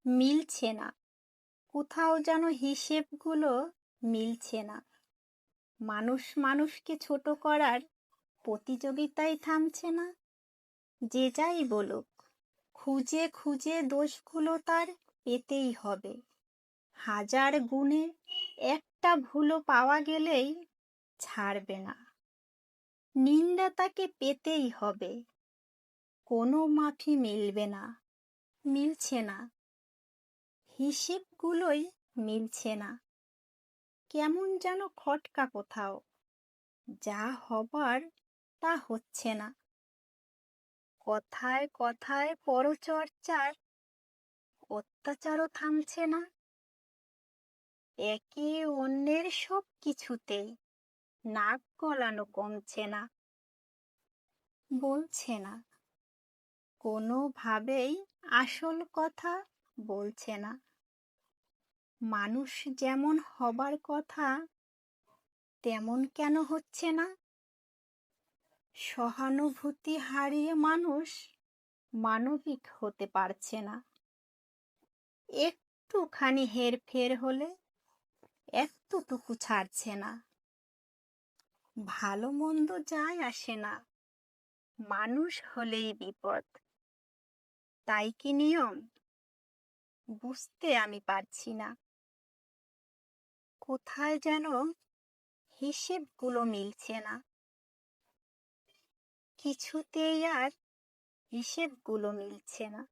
মিলছে না। কোথাও যেন হিসেবগুলো মিলছে না। মানুষ মানুষকে ছোট করার প্রতিযোগিতায় থামছে না। যে যাই বলুক, খুঁজে খুঁজে দোষগুলো তার পেতেই হবে। হাজার গুণে একটা ভুলও পাওয়া গেলেই ছাড়বে না। নিন্দা তাকে পেতেই হবে। কোনো মাফি মিলবে না। মিলছে না। হিসেবগুলোই মিলছে না। কেমন যেন খটকা কোথাও। যা হবার তা হচ্ছে না। কথায় কথায় পরচর্চার অত্যাচারও থামছে না। একে অন্যের সব কিছুতেই নাক গলানো কমছে না। বলছে না, কোনোভাবেই আসল কথা বলছে না। মানুষ যেমন হবার কথা তেমন কেন হচ্ছে না? সহানুভূতি হারিয়ে মানুষ মানবিক হতে পারছে না। একটুখানি হেরফের হলে এতটুকু ছাড়ছে না। ভালো মন্দ যায় আসে না, মানুষ হলেই বিপদ। তাই কি নিয়ম? বুঝতে আমি পারছি না। কোথায় যেন হিসেবগুলো মিলছে না। কিছুতেই আর হিসেবগুলো মিলছে না।